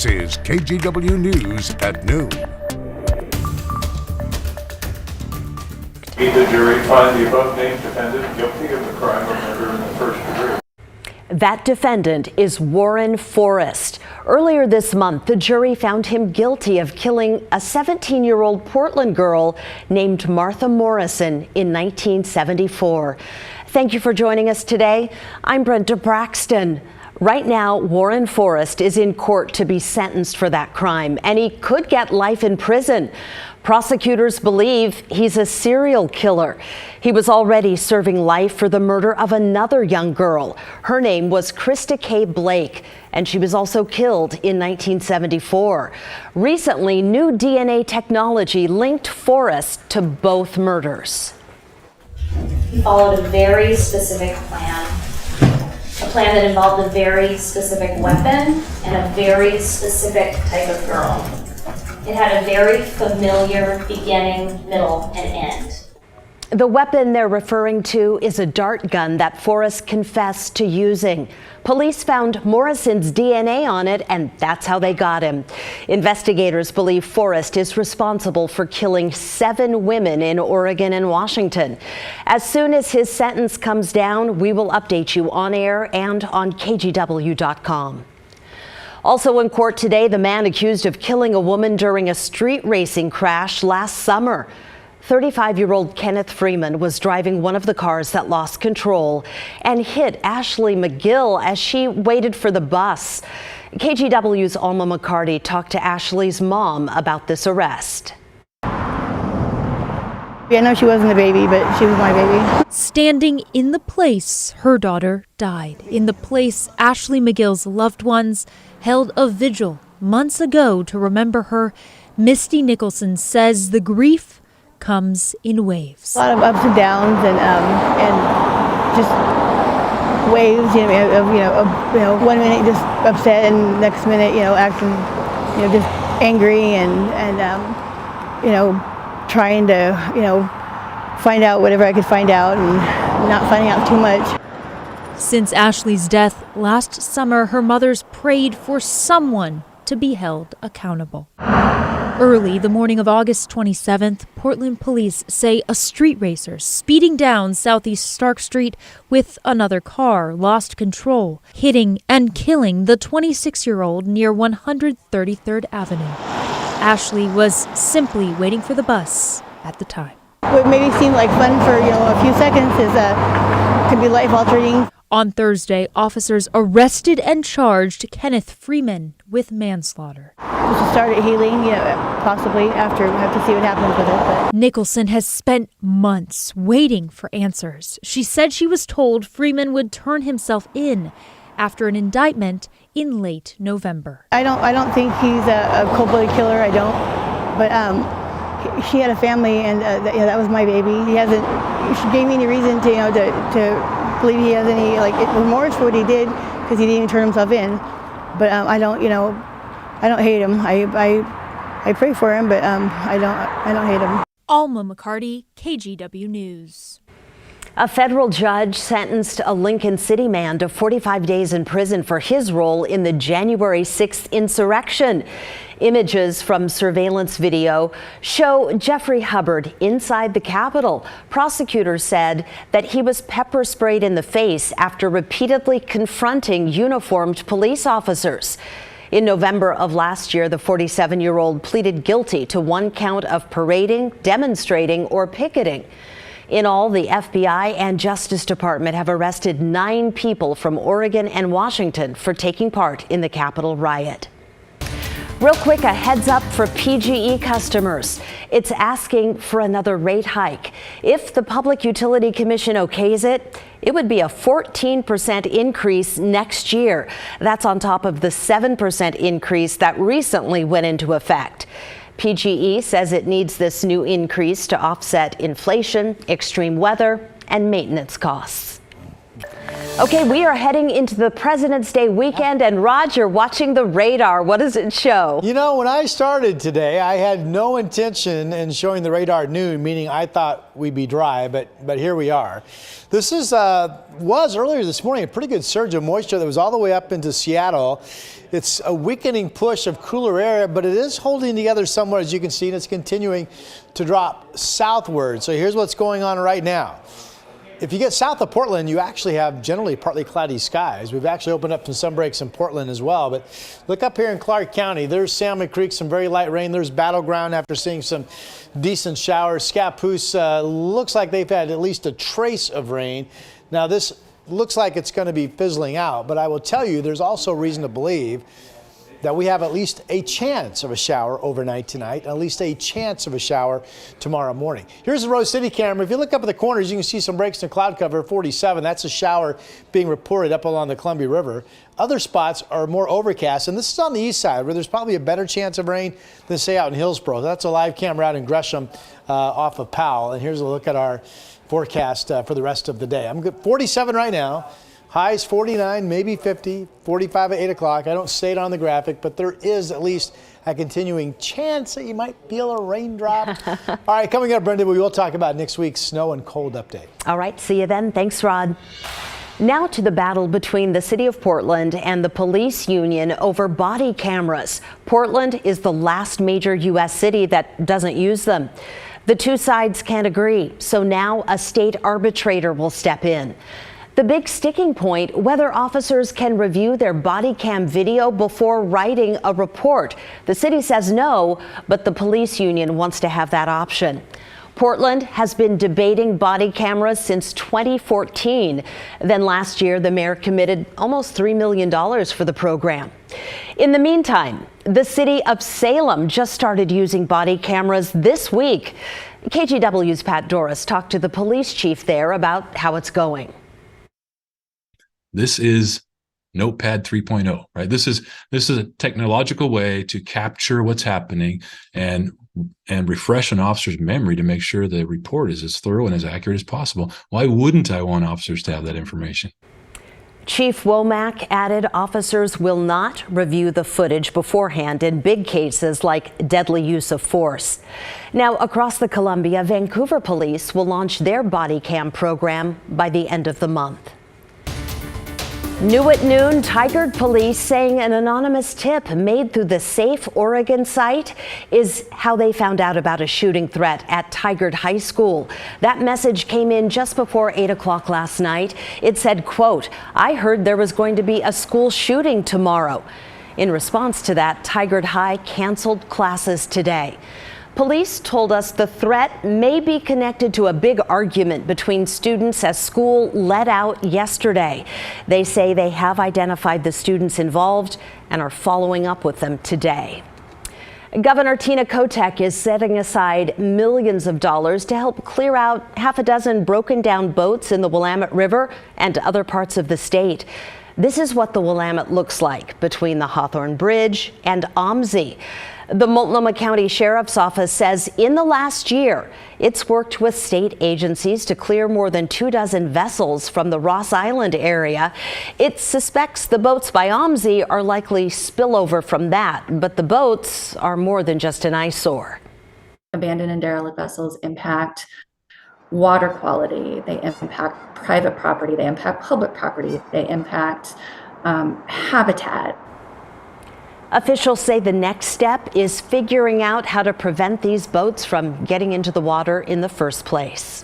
This is KGW News at noon. Did the jury find the above-named defendant guilty of the crime of murder in the first degree? That defendant is Warren Forrest. Earlier this month, the jury found him guilty of killing a 17-year-old Portland girl named Martha Morrison in 1974. Thank you for joining us today. I'm Brenda Braxton. Right now, Warren Forrest is in court to be sentenced for that crime, and he could get life in prison. Prosecutors believe he's a serial killer. He was already serving life for the murder of another young girl. Her name was Krista K. Blake, and she was also killed in 1974. Recently, new DNA technology linked Forrest to both murders. He followed a very specific plan. A plan that involved a very specific weapon and a very specific type of girl. It had a very familiar beginning, middle, and end. The weapon they're referring to is a dart gun that Forrest confessed to using. Police found Morrison's DNA on it, and that's how they got him. Investigators believe Forrest is responsible for killing 7 women in Oregon and Washington. As soon as his sentence comes down, we will update you on air and on KGW.com. Also in court today, the man accused of killing a woman during a street racing crash last summer. 35-year-old Kenneth Freeman was driving one of the cars that lost control and hit Ashley McGill as she waited for the bus. KGW's Alma McCarty talked to Ashley's mom about this arrest. I know she wasn't a baby, but she was my baby. Standing in the place her daughter died, in the place Ashley McGill's loved ones held a vigil months ago to remember her, Misty Nicholson says the grief comes in waves. A lot of ups and downs and just waves. Of 1 minute just upset and next minute acting just angry and trying to find out whatever I could find out and not finding out too much. Since Ashley's death last summer, her mothers prayed for someone to be held accountable. Early the morning of August 27th, Portland police say a street racer speeding down Southeast Stark Street with another car lost control, hitting and killing the 26-year-old near 133rd Avenue. Ashley was simply waiting for the bus at the time. What maybe seemed like fun for a few seconds could be life-altering. On Thursday, officers arrested and charged Kenneth Freeman with manslaughter. To start it healing, possibly after we have to see what happens with it. But Nicholson has spent months waiting for answers. She said she was told Freeman would turn himself in after an indictment in late November. I don't think he's a cold-blooded killer. I don't. But she had a family, and that was my baby. She gave me any reason to believe he has any remorse for what he did, because he didn't even turn himself in. But I don't hate him. I pray for him, but I don't hate him. Alma McCarty, KGW News. A federal judge sentenced a Lincoln City man to 45 days in prison for his role in the January 6th insurrection. Images from surveillance video show Jeffrey Hubbard inside the Capitol. Prosecutors said that he was pepper sprayed in the face after repeatedly confronting uniformed police officers. In November of last year, the 47-year-old pleaded guilty to 1 count of parading, demonstrating, or picketing. In all, the FBI and Justice Department have arrested 9 people from Oregon and Washington for taking part in the Capitol riot. Real quick, a heads up for PGE customers. It's asking for another rate hike. If the Public Utility Commission okays it, it would be a 14% increase next year. That's on top of the 7% increase that recently went into effect. PGE says it needs this new increase to offset inflation, extreme weather, and maintenance costs. Okay, we are heading into the President's Day weekend, and Roger, watching the radar. What does it show? You know, when I started today, I had no intention in showing the radar at noon, meaning I thought we'd be dry, but here we are. This was earlier this morning a pretty good surge of moisture that was all the way up into Seattle. It's a weakening push of cooler air, but it is holding together somewhere, as you can see, and it's continuing to drop southward. So here's what's going on right now. If you get south of Portland, you actually have generally partly cloudy skies. We've actually opened up some sun breaks in Portland as well. But look up here in Clark County. There's Salmon Creek, some very light rain. There's Battleground after seeing some decent showers. Scappoose looks like they've had at least a trace of rain. Now this looks like it's going to be fizzling out, but I will tell you there's also reason to believe that we have at least a chance of a shower overnight tonight, at least a chance of a shower tomorrow morning. Here's the Rose City camera. If you look up at the corners, you can see some breaks in cloud cover, 47. That's a shower being reported up along the Columbia River. Other spots are more overcast, and this is on the east side where there's probably a better chance of rain than, say, out in Hillsborough. That's a live camera out in Gresham off of Powell. And here's a look at our forecast for the rest of the day. I'm good. 47 right now. Highs 49, maybe 50, 45 at 8 o'clock. I don't say it on the graphic, but there is at least a continuing chance that you might feel a raindrop. All right, coming up, Brenda, we will talk about next week's snow and cold update. All right, see you then. Thanks, Rod. Now to the battle between the city of Portland and the police union over body cameras. Portland is the last major U.S. city that doesn't use them. The two sides can't agree, so now a state arbitrator will step in. The big sticking point, whether officers can review their body cam video before writing a report. The city says no, but the police union wants to have that option. Portland has been debating body cameras since 2014. Then last year, the mayor committed almost $3 million for the program. In the meantime, the city of Salem just started using body cameras this week. KGW's Pat Doris talked to the police chief there about how it's going. This is Notepad 3.0, right? This is a technological way to capture what's happening and refresh an officer's memory to make sure the report is as thorough and as accurate as possible. Why wouldn't I want officers to have that information? Chief Womack added officers will not review the footage beforehand in big cases like deadly use of force. Now, across the Columbia, Vancouver police will launch their body cam program by the end of the month. New at noon, Tigard police saying an anonymous tip made through the Safe Oregon site is how they found out about a shooting threat at Tigard High School. That message came in just before 8 o'clock last night. It said, quote, "I heard there was going to be a school shooting tomorrow." In response to that, Tigard High canceled classes today. Police told us the threat may be connected to a big argument between students as school let out yesterday. They say they have identified the students involved and are following up with them today. Governor Tina Kotek is setting aside millions of dollars to help clear out half a dozen broken down boats in the Willamette River and other parts of the state. This is what the Willamette looks like between the Hawthorne Bridge and OMSI. The Multnomah County Sheriff's Office says in the last year, it's worked with state agencies to clear more than 24 vessels from the Ross Island area. It suspects the boats by OMSI are likely spillover from that, but the boats are more than just an eyesore. Abandoned and derelict vessels impact water quality, they impact private property, they impact public property, they impact habitat. Officials say the next step is figuring out how to prevent these boats from getting into the water in the first place.